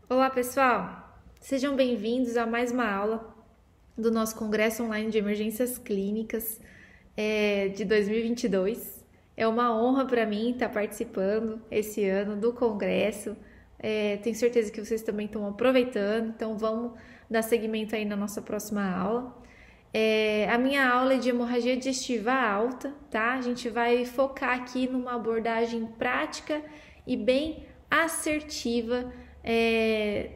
Olá, pessoal! Sejam bem-vindos a mais uma aula do nosso Congresso Online de Emergências Clínicas de 2022. É uma honra para mim estar participando esse ano do Congresso. Tenho certeza que vocês também estão aproveitando, então vamos dar seguimento aí na nossa próxima aula. A minha aula é de hemorragia digestiva alta, tá? A gente vai focar aqui numa abordagem prática e bem assertiva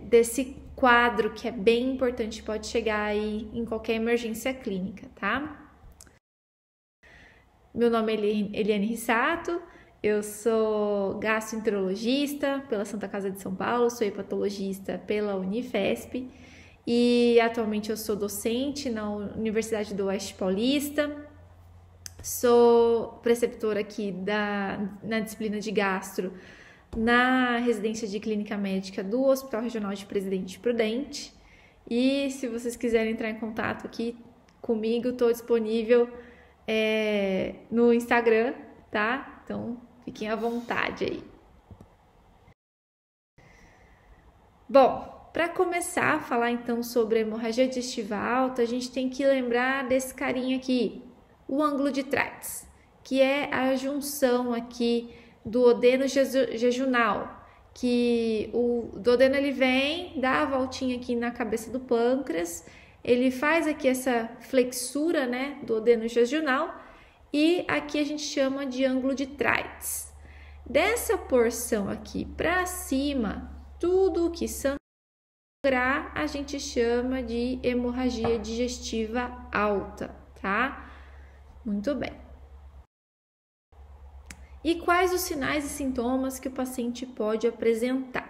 desse quadro que é bem importante, pode chegar aí em qualquer emergência clínica, tá? Meu nome é Eliane Rissato, eu sou gastroenterologista pela Santa Casa de São Paulo, sou hepatologista pela Unifesp e atualmente eu sou docente na Universidade do Oeste Paulista, sou preceptora aqui na disciplina de gastro na residência de clínica médica do Hospital Regional de Presidente Prudente. E se vocês quiserem entrar em contato aqui comigo, estou disponível no Instagram, tá? Então fiquem à vontade aí. Bom, para começar a falar então sobre a hemorragia digestiva alta, a gente tem que lembrar desse carinha aqui, o ângulo de Treitz, que é a junção aqui do duodeno jejunal, que o duodeno ele vem, dá a voltinha aqui na cabeça do pâncreas, ele faz aqui essa flexura, né, do duodeno jejunal, e aqui a gente chama de ângulo de Treitz. Dessa porção aqui para cima, tudo que sangrar a gente chama de hemorragia digestiva alta, tá? Muito bem. E quais os sinais e sintomas que o paciente pode apresentar?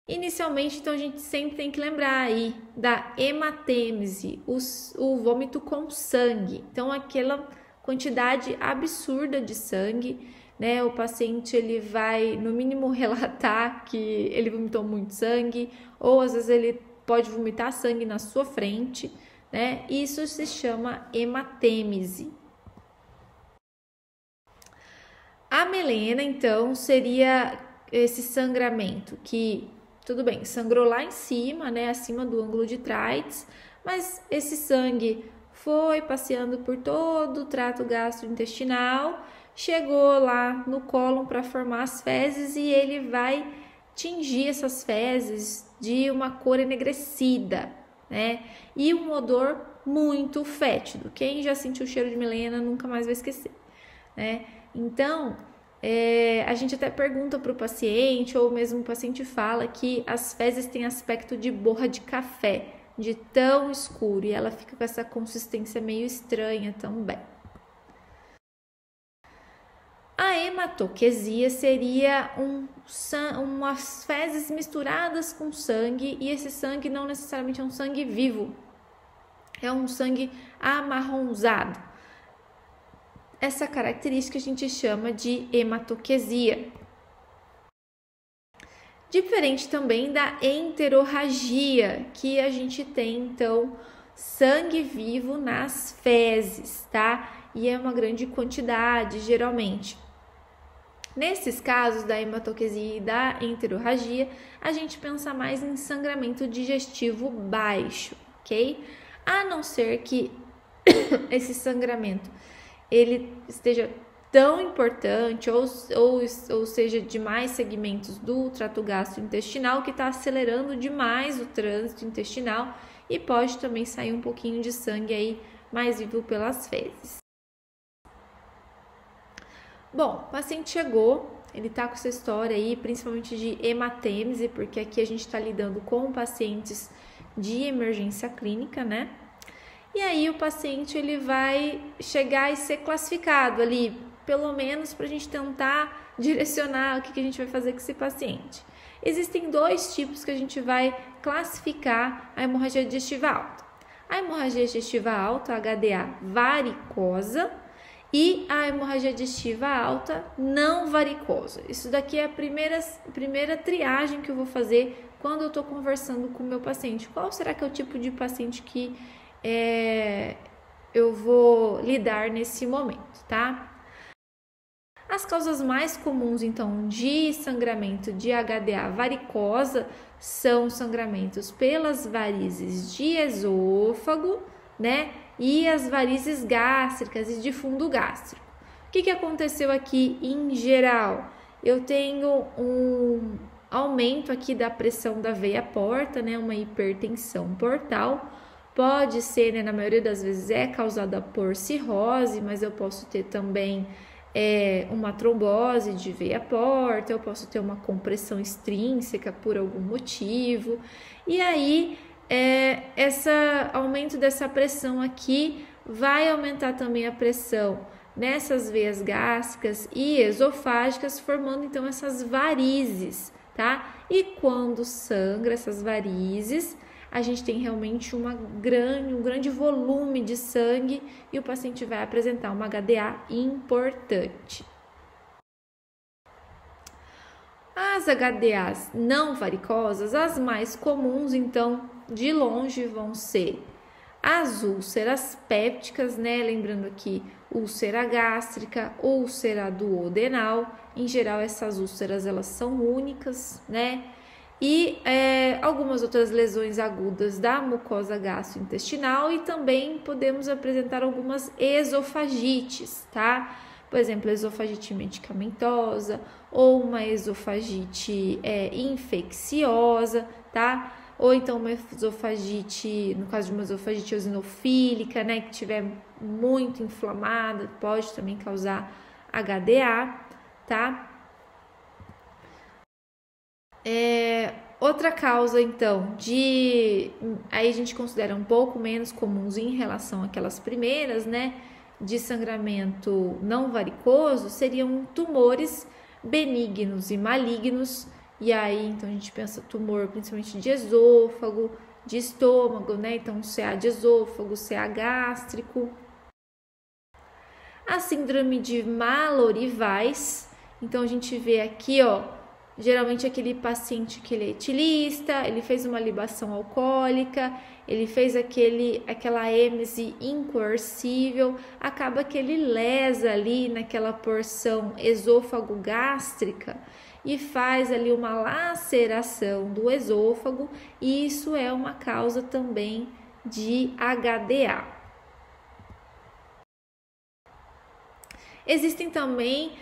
Inicialmente, então, a gente sempre tem que lembrar aí da hematêmese, o vômito com sangue. Então, aquela quantidade absurda de sangue, né? O paciente, ele vai, no mínimo, relatar que ele vomitou muito sangue, ou às vezes ele pode vomitar sangue na sua frente, né? Isso se chama hematêmese. A melena, então, seria esse sangramento que, tudo bem, sangrou lá em cima, né, acima do ângulo de Treitz, mas esse sangue foi passeando por todo o trato gastrointestinal, chegou lá no cólon para formar as fezes e ele vai tingir essas fezes de uma cor enegrecida, né, e um odor muito fétido. Quem já sentiu o cheiro de melena nunca mais vai esquecer, né? Então, a gente até pergunta para o paciente, ou mesmo o paciente fala que as fezes têm aspecto de borra de café, de tão escuro, e ela fica com essa consistência meio estranha também. A hematoquesia seria umas fezes misturadas com sangue, e esse sangue não necessariamente é um sangue vivo, é um sangue amarronzado. Essa característica a gente chama de hematoquesia. Diferente também da enterorragia, que a gente tem, então, sangue vivo nas fezes, tá? E é uma grande quantidade, geralmente. Nesses casos da hematoquesia e da enterorragia, a gente pensa mais em sangramento digestivo baixo, ok? A não ser que esse sangramento ele esteja tão importante ou seja de mais segmentos do trato gastrointestinal que está acelerando demais o trânsito intestinal e pode também sair um pouquinho de sangue aí mais vivo pelas fezes. Bom, o paciente chegou, ele tá com essa história aí, principalmente de hematêmese, porque aqui a gente está lidando com pacientes de emergência clínica, né? E aí o paciente ele vai chegar e ser classificado ali, pelo menos para a gente tentar direcionar o que a gente vai fazer com esse paciente. Existem dois tipos que a gente vai classificar a hemorragia digestiva alta. A hemorragia digestiva alta, HDA varicosa, e a hemorragia digestiva alta não varicosa. Isso daqui é a primeira triagem que eu vou fazer quando eu estou conversando com o meu paciente. Qual será que é o tipo de paciente que eu vou lidar nesse momento, tá? As causas mais comuns, então, de sangramento de HDA varicosa são sangramentos pelas varizes de esôfago, né? E as varizes gástricas e de fundo gástrico. O que aconteceu aqui em geral? Eu tenho um aumento aqui da pressão da veia porta, né? Uma hipertensão portal. Pode ser, né? Na maioria das vezes é causada por cirrose, mas eu posso ter também uma trombose de veia porta, eu posso ter uma compressão extrínseca por algum motivo. E aí, esse aumento dessa pressão aqui vai aumentar também a pressão nessas veias gástricas e esofágicas, formando então essas varizes, tá? E quando sangra essas varizes, a gente tem realmente um grande volume de sangue e o paciente vai apresentar uma HDA importante. As HDAs não varicosas, as mais comuns, então, de longe vão ser as úlceras pépticas, né? Lembrando aqui, úlcera gástrica, úlcera duodenal. Em geral, essas úlceras, elas são únicas, né? E algumas outras lesões agudas da mucosa gastrointestinal e também podemos apresentar algumas esofagites, tá? Por exemplo, esofagite medicamentosa ou uma esofagite infecciosa, tá? Ou então uma esofagite, no caso de uma esofagite eosinofílica, né, que estiver muito inflamada, pode também causar HDA, tá? Outra causa, então, aí a gente considera um pouco menos comuns em relação àquelas primeiras, né, de sangramento não varicoso, seriam tumores benignos e malignos. E aí, então, a gente pensa tumor principalmente de esôfago, de estômago, né? Então, CA de esôfago, CA gástrico. A síndrome de Mallory-Weiss. Então, a gente vê aqui, ó, geralmente aquele paciente que ele é etilista, ele fez uma libação alcoólica, ele fez aquela êmese incoercível, acaba que ele lesa ali naquela porção esôfago-gástrica e faz ali uma laceração do esôfago, e isso é uma causa também de HDA. Existem também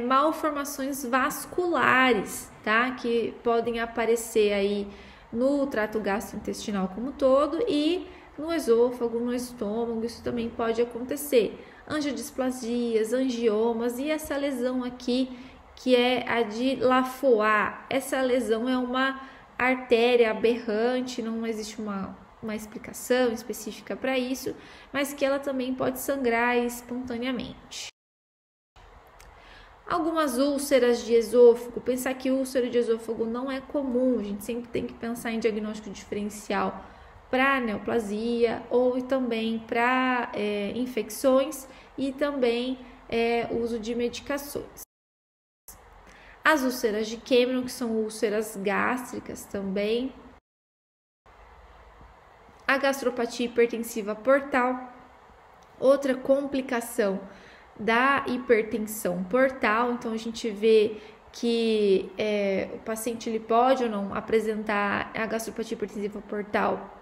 malformações vasculares, tá? Que podem aparecer aí no trato gastrointestinal como todo e no esôfago, no estômago, isso também pode acontecer. Angiodisplasias, angiomas e essa lesão aqui, que é a de Lafoix. Essa lesão é uma artéria aberrante, não existe uma explicação específica para isso, mas que ela também pode sangrar espontaneamente. Algumas úlceras de esôfago, pensar que úlcera de esôfago não é comum, a gente sempre tem que pensar em diagnóstico diferencial para neoplasia ou também para infecções e também uso de medicações. As úlceras de Cameron, que são úlceras gástricas também. A gastropatia hipertensiva portal, outra complicação da hipertensão portal. Então, a gente vê que o paciente ele pode ou não apresentar a gastropatia hipertensiva portal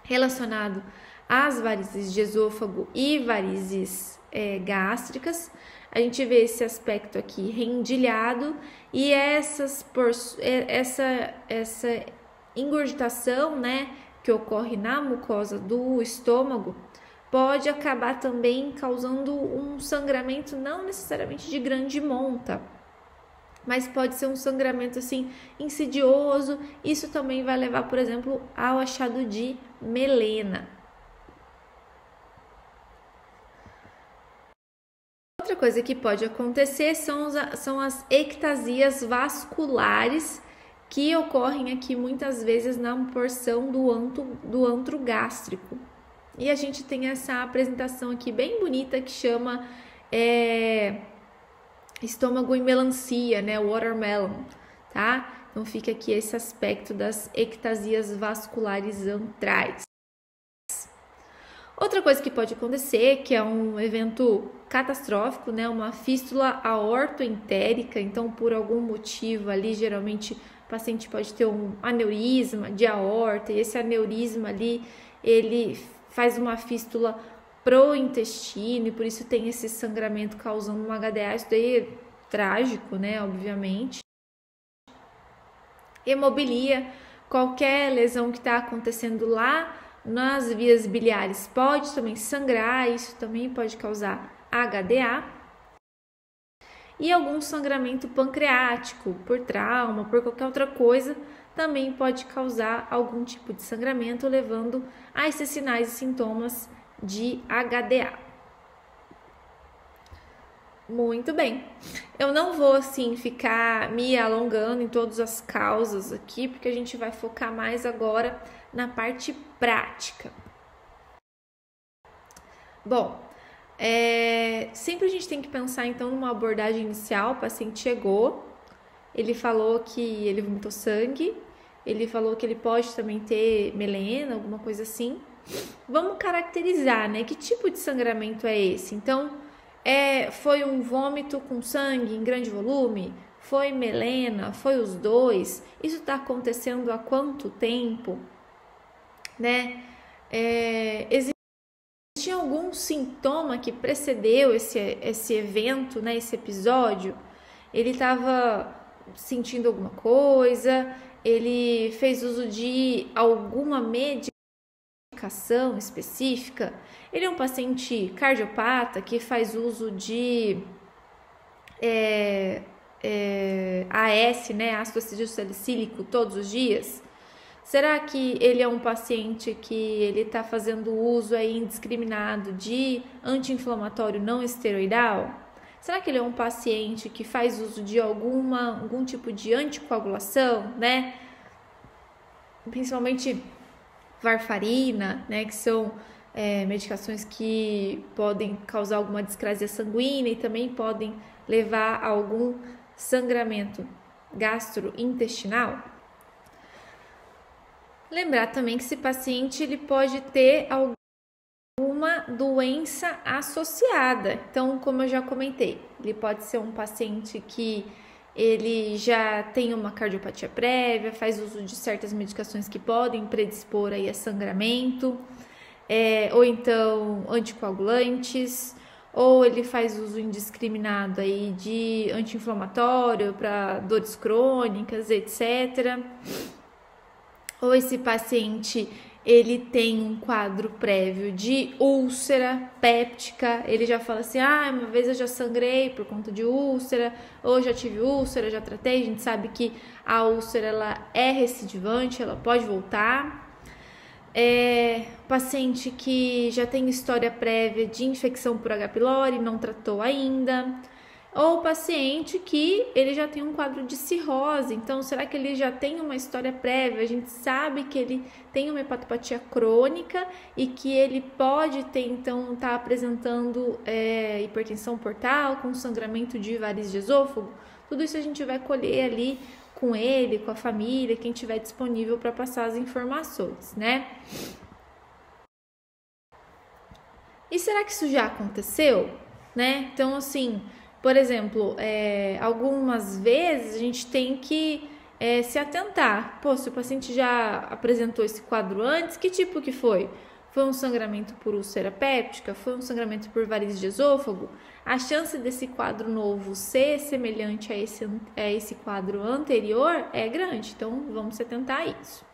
relacionado às varizes de esôfago e varizes gástricas. A gente vê esse aspecto aqui rendilhado e essa ingurgitação, né, que ocorre na mucosa do estômago, pode acabar também causando um sangramento não necessariamente de grande monta, mas pode ser um sangramento assim insidioso. Isso também vai levar, por exemplo, ao achado de melena. Outra coisa que pode acontecer são as ectasias vasculares, que ocorrem aqui muitas vezes na porção do antro gástrico. E a gente tem essa apresentação aqui bem bonita que chama estômago em melancia, né? Watermelon, tá? Então fica aqui esse aspecto das ectasias vasculares antrais. Outra coisa que pode acontecer, que é um evento catastrófico, né, uma fístula aortoentérica, então por algum motivo ali, geralmente o paciente pode ter um aneurisma de aorta, e esse aneurisma ali, ele faz uma fístula pro intestino e por isso tem esse sangramento causando um HDA, isso daí é trágico, né, obviamente. Hemobilia, qualquer lesão que está acontecendo lá nas vias biliares pode também sangrar, isso também pode causar HDA. E algum sangramento pancreático, por trauma, por qualquer outra coisa, também pode causar algum tipo de sangramento, levando a esses sinais e sintomas de HDA. Muito bem. Eu não vou, assim, ficar me alongando em todas as causas aqui, porque a gente vai focar mais agora na parte prática. Bom, sempre a gente tem que pensar, então, numa abordagem inicial. O paciente chegou, ele falou que ele vomitou sangue, ele falou que ele pode também ter melena, alguma coisa assim. Vamos caracterizar, né? Que tipo de sangramento é esse? Então, foi um vômito com sangue em grande volume? Foi melena? Foi os dois? Isso está acontecendo há quanto tempo? Né? Existe algum sintoma que precedeu esse evento, né? Esse episódio? Ele estava sentindo alguma coisa? Ele fez uso de alguma medicação específica? Ele é um paciente cardiopata que faz uso de AS, né, ácido acetilsalicílico, todos os dias? Será que ele é um paciente que ele está fazendo uso aí indiscriminado de anti-inflamatório não esteroidal? Será que ele é um paciente que faz uso de algum tipo de anticoagulação, né? Principalmente varfarina, né, que são medicações que podem causar alguma discrasia sanguínea e também podem levar a algum sangramento gastrointestinal. Lembrar também que esse paciente ele pode ter alguma doença associada. Então, como eu já comentei, ele pode ser um paciente que ele já tem uma cardiopatia prévia, faz uso de certas medicações que podem predispor aí a sangramento, ou então anticoagulantes, ou ele faz uso indiscriminado aí de anti-inflamatório para dores crônicas, etc. Ou esse paciente ele tem um quadro prévio de úlcera péptica, ele já fala assim, uma vez eu já sangrei por conta de úlcera, ou já tive úlcera, já tratei. A gente sabe que a úlcera ela é recidivante, ela pode voltar. Paciente que já tem história prévia de infecção por H. pylori, não tratou ainda. Ou paciente que ele já tem um quadro de cirrose, então será que ele já tem uma história prévia? A gente sabe que ele tem uma hepatopatia crônica e que ele pode ter, então, estar apresentando hipertensão portal com sangramento de varizes de esôfago. Tudo isso a gente vai colher ali com ele, com a família, quem tiver disponível para passar as informações, né? E será que isso já aconteceu, né? Então, assim, por exemplo, algumas vezes a gente tem que se atentar. Se o paciente já apresentou esse quadro antes, que tipo que foi? Foi um sangramento por úlcera péptica? Foi um sangramento por varizes de esôfago? A chance desse quadro novo ser semelhante a esse quadro anterior é grande, então vamos se atentar a isso.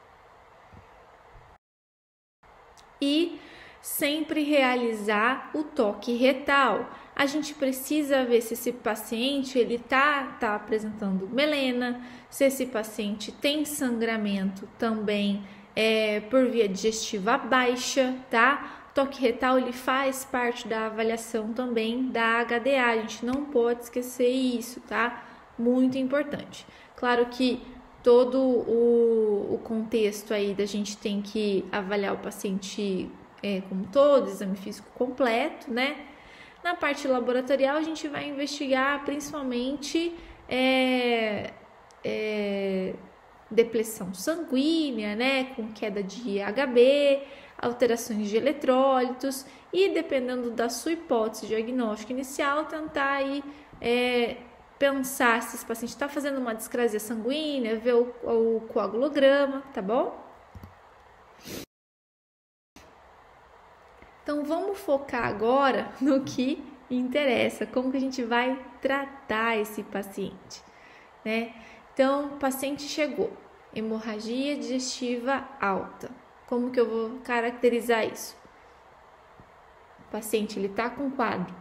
E sempre realizar o toque retal. A gente precisa ver se esse paciente ele tá apresentando melena, se esse paciente tem sangramento também por via digestiva baixa, tá? O toque retal ele faz parte da avaliação também da HDA, a gente não pode esquecer isso, tá? Muito importante. Claro que todo o contexto aí da gente tem que avaliar o paciente como todo, exame físico completo, né? Na parte laboratorial, a gente vai investigar principalmente depressão sanguínea, né? Com queda de HB, alterações de eletrólitos e, dependendo da sua hipótese diagnóstica inicial, tentar aí pensar se esse paciente está fazendo uma discrasia sanguínea, ver o coagulograma, tá bom? Então, vamos focar agora no que interessa, como que a gente vai tratar esse paciente, né? Então, o paciente chegou, hemorragia digestiva alta. Como que eu vou caracterizar isso? O paciente, ele tá com quadro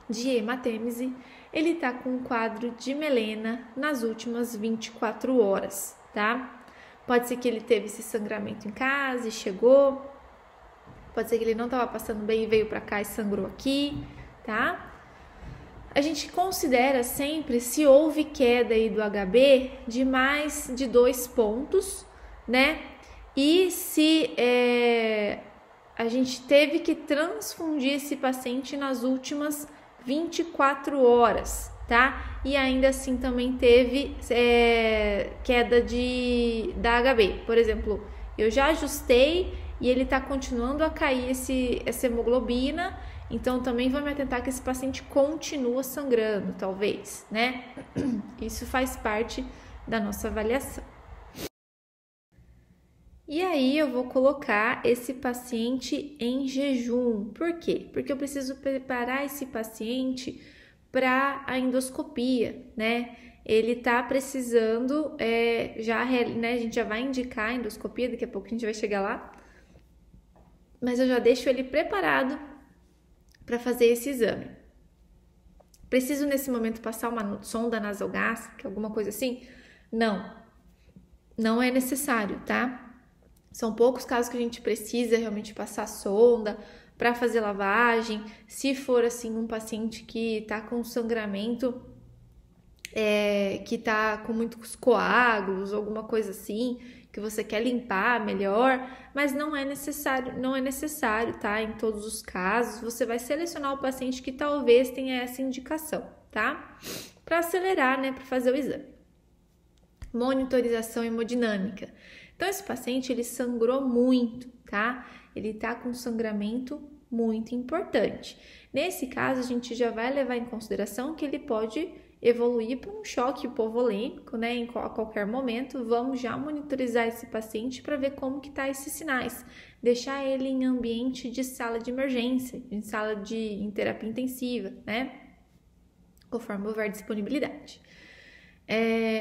de hematêmese, ele tá com um quadro de melena nas últimas 24 horas, tá? Pode ser que ele teve esse sangramento em casa e chegou, pode ser que ele não estava passando bem e veio para cá e sangrou aqui, tá? A gente considera sempre se houve queda aí do HB de mais de 2 pontos, né? E se a gente teve que transfundir esse paciente nas últimas 24 horas, tá? E ainda assim também teve queda da HB. Por exemplo, eu já ajustei e ele tá continuando a cair essa hemoglobina, então também vou me atentar que esse paciente continua sangrando, talvez, né? Isso faz parte da nossa avaliação. E aí eu vou colocar esse paciente em jejum. Por quê? Porque eu preciso preparar esse paciente para a endoscopia, né? Ele tá precisando, né? A gente já vai indicar a endoscopia, daqui a pouco a gente vai chegar lá. Mas eu já deixo ele preparado para fazer esse exame. Preciso nesse momento passar uma sonda nasogástrica, alguma coisa assim? Não é necessário, tá? São poucos casos que a gente precisa realmente passar sonda para fazer lavagem. Se for assim um paciente que está com sangramento, que está com muitos coágulos, alguma coisa assim, que você quer limpar melhor, mas não é necessário, tá? Em todos os casos, você vai selecionar o paciente que talvez tenha essa indicação, tá? Para acelerar, né? Para fazer o exame. Monitorização hemodinâmica. Então, esse paciente, ele sangrou muito, tá? Ele tá com sangramento muito importante. Nesse caso, a gente já vai levar em consideração que ele pode evoluir para um choque hipovolêmico, né? A qualquer momento, vamos já monitorizar esse paciente para ver como que tá esses sinais. Deixar ele em ambiente de sala de emergência, em terapia intensiva, né? Conforme houver disponibilidade.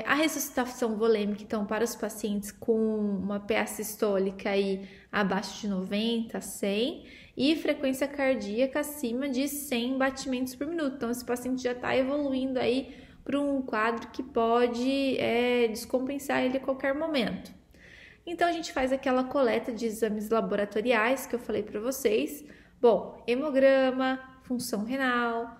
A ressuscitação volêmica, então, para os pacientes com uma PA sistólica aí abaixo de 90, 100 e frequência cardíaca acima de 100 batimentos por minuto. Então, esse paciente já está evoluindo aí para um quadro que pode descompensar ele a qualquer momento. Então, a gente faz aquela coleta de exames laboratoriais que eu falei para vocês. Bom, hemograma, função renal.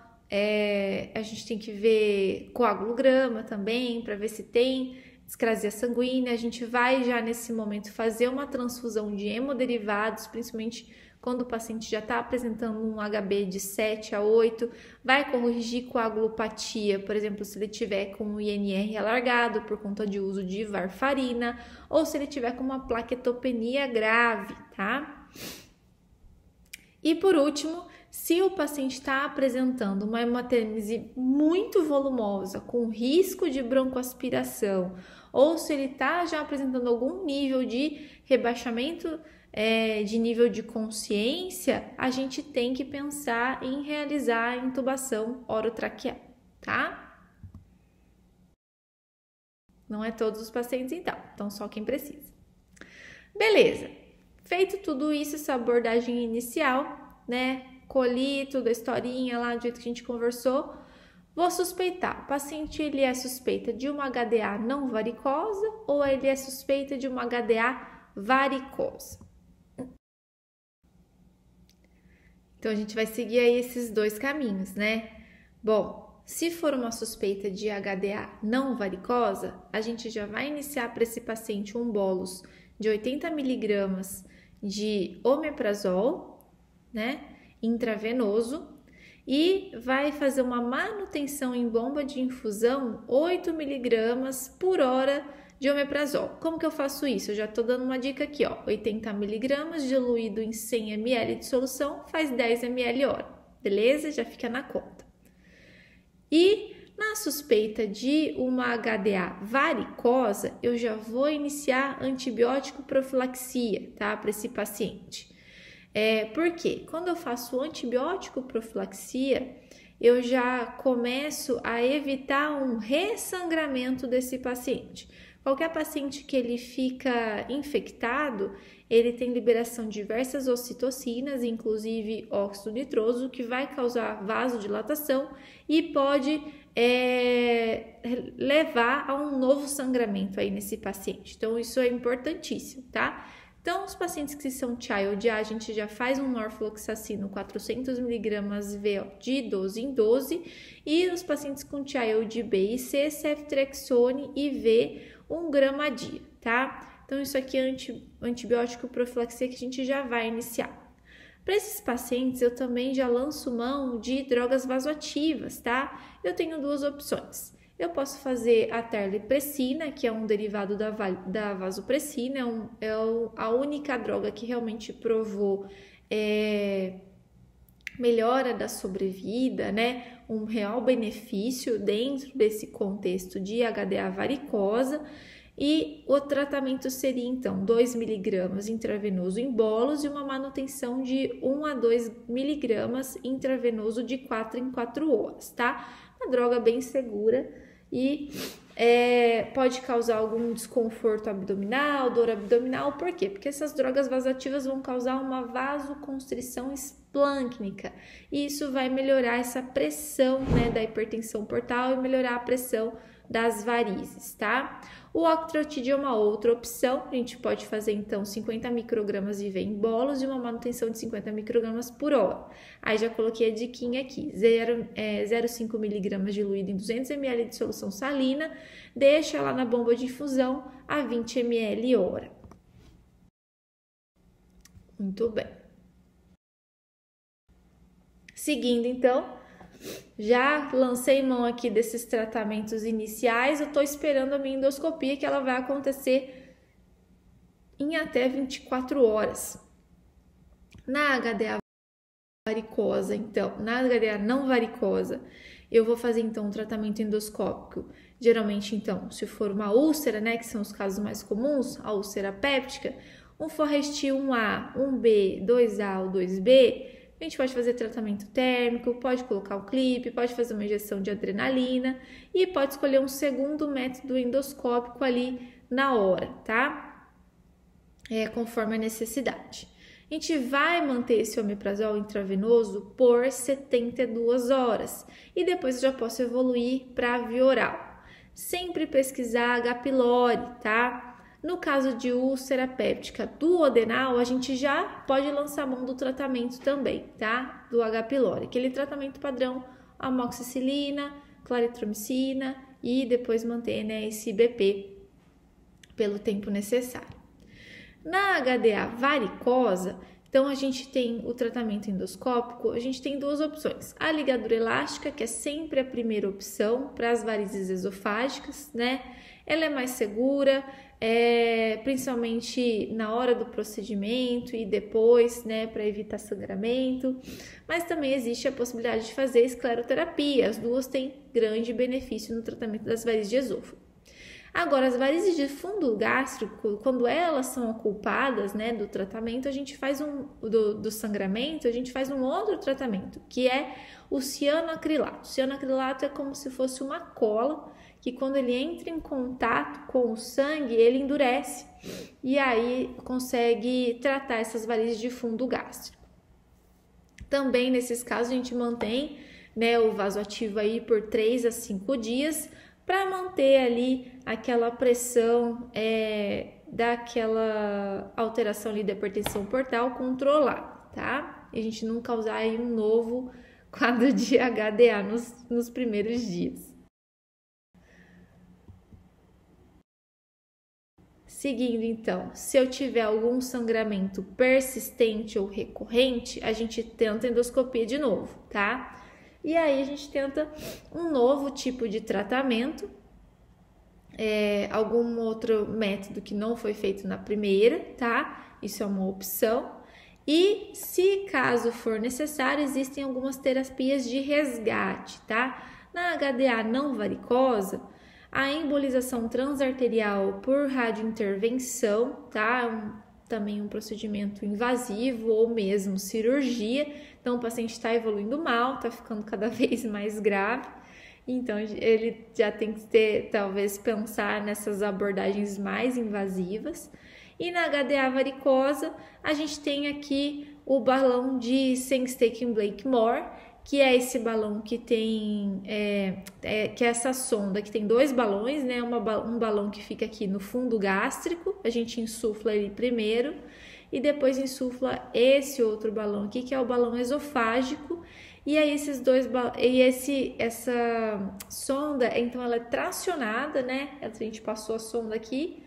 A gente tem que ver coagulograma também, para ver se tem discrasia sanguínea. A gente vai já nesse momento fazer uma transfusão de hemoderivados, principalmente quando o paciente já está apresentando um HB de 7 a 8. Vai corrigir coagulopatia, por exemplo, se ele tiver com o INR alargado por conta de uso de varfarina, ou se ele tiver com uma plaquetopenia grave, tá? E por último, se o paciente está apresentando uma hematêmese muito volumosa, com risco de broncoaspiração, ou se ele está já apresentando algum nível de rebaixamento de nível de consciência, a gente tem que pensar em realizar a intubação orotraqueal, tá? Não é todos os pacientes, então só quem precisa. Beleza, feito tudo isso, essa abordagem inicial, né? Colhi toda a historinha lá do jeito que a gente conversou, vou suspeitar. O paciente, ele é suspeita de uma HDA não varicosa ou ele é suspeita de uma HDA varicosa? Então, a gente vai seguir aí esses dois caminhos, né? Bom, se for uma suspeita de HDA não varicosa, a gente já vai iniciar para esse paciente um bolus de 80 miligramas de omeprazol, né? Intravenoso, e vai fazer uma manutenção em bomba de infusão 8 miligramas por hora de omeprazol. Como que eu faço isso? Eu já estou dando uma dica aqui, ó, 80 mg diluído em 100 ml de solução faz 10 ml hora, beleza? Já fica na conta. E na suspeita de uma HDA varicosa, eu já vou iniciar antibiótico profilaxia, tá? Para esse paciente. Por quê? Quando eu faço antibiótico profilaxia, eu já começo a evitar um ressangramento desse paciente. Qualquer paciente que ele fica infectado, ele tem liberação de diversas ocitocinas, inclusive óxido nitroso, que vai causar vasodilatação e pode levar a um novo sangramento aí nesse paciente. Então, isso é importantíssimo, tá? Então, os pacientes que são Child A, a gente já faz um norfloxacino 400 mg VO de 12 em 12, e os pacientes com Child B e C, ceftriaxone e V 1 grama a dia, tá? Então, isso aqui é antibiótico profilaxia que a gente já vai iniciar. Para esses pacientes, eu também já lanço mão de drogas vasoativas, tá? Eu tenho duas opções. Eu posso fazer a terlipressina, que é um derivado da vasopressina, a única droga que realmente provou melhora da sobrevida, né? Um real benefício dentro desse contexto de HDA varicosa. E o tratamento seria, então, 2 mg intravenoso em bolos e uma manutenção de 1 a 2 mg intravenoso de 4 em 4 horas, tá? Uma droga bem segura e pode causar algum desconforto abdominal, dor abdominal. Por quê? Porque essas drogas vasoativas vão causar uma vasoconstrição esplâncnica e isso vai melhorar essa pressão, né, da hipertensão portal e melhorar a pressão das varizes, tá? O octreotide é uma outra opção, a gente pode fazer então 50 microgramas IV em bolos e uma manutenção de 50 microgramas por hora. Aí já coloquei a diquinha aqui, 0,5 mg diluído em 200 ml de solução salina, deixa lá na bomba de infusão a 20 ml hora. Muito bem. Seguindo então, já lancei mão aqui desses tratamentos iniciais, eu estou esperando a minha endoscopia, que ela vai acontecer em até 24 horas. Na HDA varicosa, então, na HDA não varicosa, eu vou fazer então um tratamento endoscópico. Geralmente, então, se for uma úlcera, né, que são os casos mais comuns, a úlcera péptica, um Forrestil 1A, 1B, 2A ou 2B, a gente pode fazer tratamento térmico, pode colocar o clipe, pode fazer uma injeção de adrenalina e pode escolher um segundo método endoscópico ali na hora, tá? Conforme a necessidade. A gente vai manter esse omeprazol intravenoso por 72 horas e depois eu já posso evoluir para a via oral. Sempre pesquisar H. pylori, tá? No caso de úlcera péptica duodenal, a gente já pode lançar mão do tratamento também, tá? Do H. pylori, aquele tratamento padrão, amoxicilina, claritromicina e depois manter, né, esse BP pelo tempo necessário. Na HDA varicosa, então a gente tem o tratamento endoscópico, a gente tem duas opções. A ligadura elástica, que é sempre a primeira opção para as varizes esofágicas, né? Ela é mais segura, principalmente na hora do procedimento e depois, né, para evitar sangramento. Mas também existe a possibilidade de fazer escleroterapia. As duas têm grande benefício no tratamento das varizes de esôfago. Agora, as varizes de fundo gástrico, quando elas são ocupadas, né, do tratamento, a gente faz do sangramento, a gente faz um outro tratamento, que é o cianoacrilato. O cianoacrilato é como se fosse uma cola, que quando ele entra em contato com o sangue, ele endurece e aí consegue tratar essas varizes de fundo gástrico. Também, nesses casos, a gente mantém, né, o vasoativo aí por 3 a 5 dias, para manter ali aquela pressão daquela alteração ali da hipertensão portal controlada, tá? E a gente não causar aí um novo quadro de HDA nos primeiros dias. Seguindo então, se eu tiver algum sangramento persistente ou recorrente, a gente tenta endoscopia de novo, tá? E aí a gente tenta um novo tipo de tratamento, algum outro método que não foi feito na primeira, tá? Isso é uma opção. E se caso for necessário, existem algumas terapias de resgate, tá? Na HDA não varicosa, a embolização transarterial por radiointervenção, tá? Também um procedimento invasivo ou mesmo cirurgia. Então, o paciente está evoluindo mal, está ficando cada vez mais grave. Então, ele já tem que talvez pensar nessas abordagens mais invasivas. E na HDA varicosa, a gente tem aqui o balão de Sengstaken-Blakemore, que é esse balão que tem, que é essa sonda, que tem dois balões, né? Um balão que fica aqui no fundo gástrico, a gente insufla ele primeiro, e depois insufla esse outro balão aqui, que é o balão esofágico. E aí essa sonda, então ela é tracionada, né? A gente passou a sonda aqui,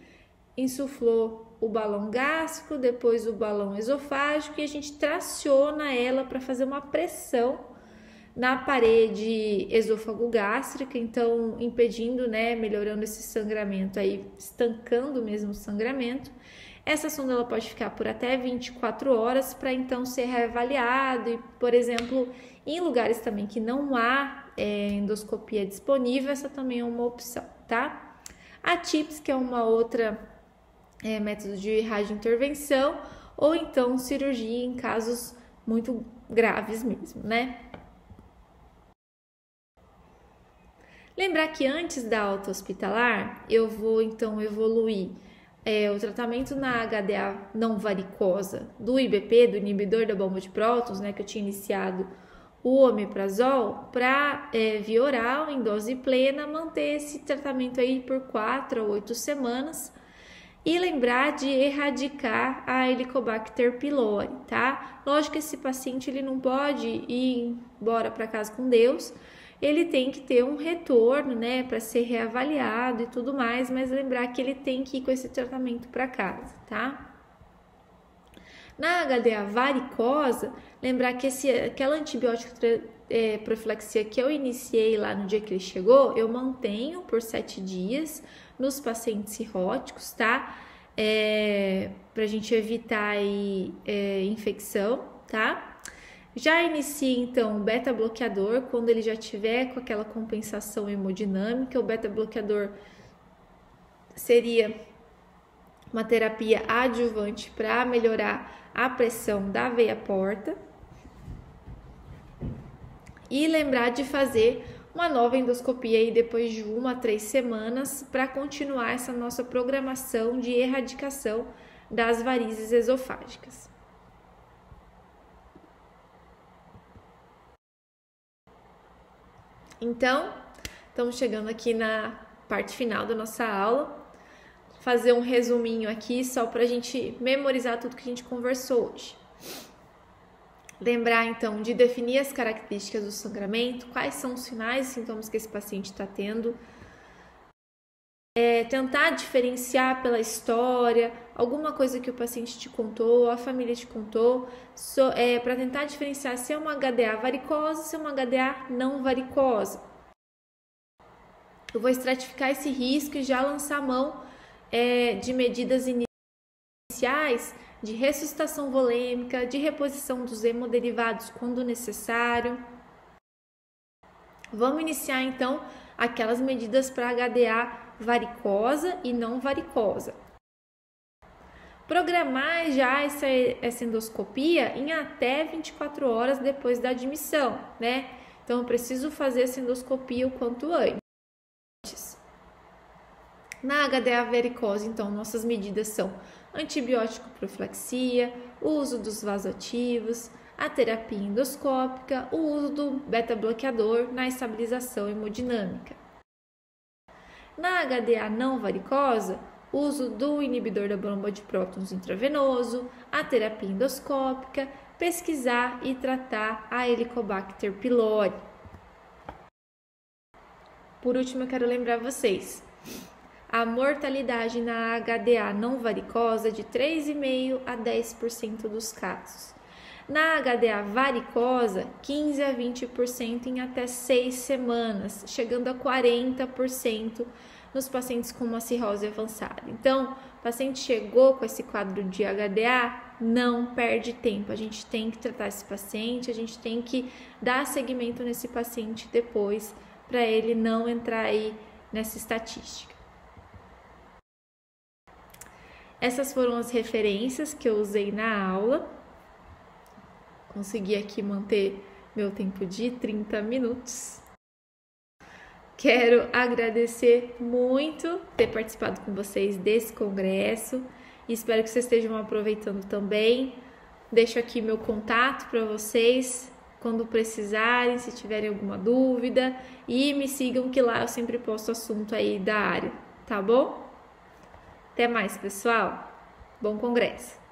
insuflou o balão gástrico, depois o balão esofágico, e a gente traciona ela para fazer uma pressão na parede esôfago-gástrica, então impedindo, né, melhorando esse sangramento aí, estancando mesmo o sangramento. Essa sonda ela pode ficar por até 24 horas para então ser reavaliado e, por exemplo, em lugares também que não há endoscopia disponível, essa também é uma opção, tá? A TIPS, que é uma outra método de radiointervenção, ou então cirurgia em casos muito graves mesmo, né? Lembrar que antes da alta hospitalar, eu vou então evoluir o tratamento na HDA não varicosa do IBP, do inibidor da bomba de prótons, né, que eu tinha iniciado o omeprazol, para via oral, em dose plena, manter esse tratamento aí por 4 a 8 semanas e lembrar de erradicar a Helicobacter pylori, tá? Lógico que esse paciente ele não pode ir embora para casa com Deus, ele tem que ter um retorno, né, para ser reavaliado e tudo mais, mas lembrar que ele tem que ir com esse tratamento para casa, tá? Na HDA varicosa, lembrar que aquela antibiótico profilaxia que eu iniciei lá no dia que ele chegou, eu mantenho por 7 dias nos pacientes cirróticos, tá? Pra gente evitar aí, infecção, tá? Já inicia então o beta-bloqueador quando ele já tiver com aquela compensação hemodinâmica. O beta-bloqueador seria uma terapia adjuvante para melhorar a pressão da veia porta. E lembrar de fazer uma nova endoscopia aí depois de 1 a 3 semanas para continuar essa nossa programação de erradicação das varizes esofágicas. Então, estamos chegando aqui na parte final da nossa aula. Fazer um resuminho aqui só para a gente memorizar tudo que a gente conversou hoje. Lembrar, então, de definir as características do sangramento, quais são os sinais e sintomas que esse paciente está tendo. Tentar diferenciar pela história, alguma coisa que o paciente te contou, a família te contou, para tentar diferenciar se é uma HDA varicosa, se é uma HDA não varicosa. Eu vou estratificar esse risco e já lançar mão de medidas iniciais de ressuscitação volêmica, de reposição dos hemoderivados quando necessário. Vamos iniciar então aquelas medidas para HDA varicosa e não varicosa. Programar já essa endoscopia em até 24 horas depois da admissão, né? Então, eu preciso fazer essa endoscopia o quanto antes. Na HDA varicose, então, nossas medidas são antibiótico profilaxia, o uso dos vasoativos, a terapia endoscópica, o uso do beta-bloqueador na estabilização hemodinâmica. Na HDA não varicosa, uso do inibidor da bomba de prótons intravenoso, a terapia endoscópica, pesquisar e tratar a Helicobacter pylori. Por último, eu quero lembrar vocês, a mortalidade na HDA não varicosa é de 3,5% a 10% dos casos. Na HDA varicosa, 15 a 20% em até 6 semanas, chegando a 40% nos pacientes com uma cirrose avançada. Então, o paciente chegou com esse quadro de HDA, não perde tempo. A gente tem que tratar esse paciente, a gente tem que dar seguimento nesse paciente depois, para ele não entrar aí nessa estatística. Essas foram as referências que eu usei na aula. Consegui aqui manter meu tempo de 30 minutos. Quero agradecer muito ter participado com vocês desse congresso e espero que vocês estejam aproveitando também. Deixo aqui meu contato para vocês quando precisarem, se tiverem alguma dúvida, e me sigam que lá eu sempre posto assunto aí da área, tá bom? Até mais, pessoal. Bom congresso!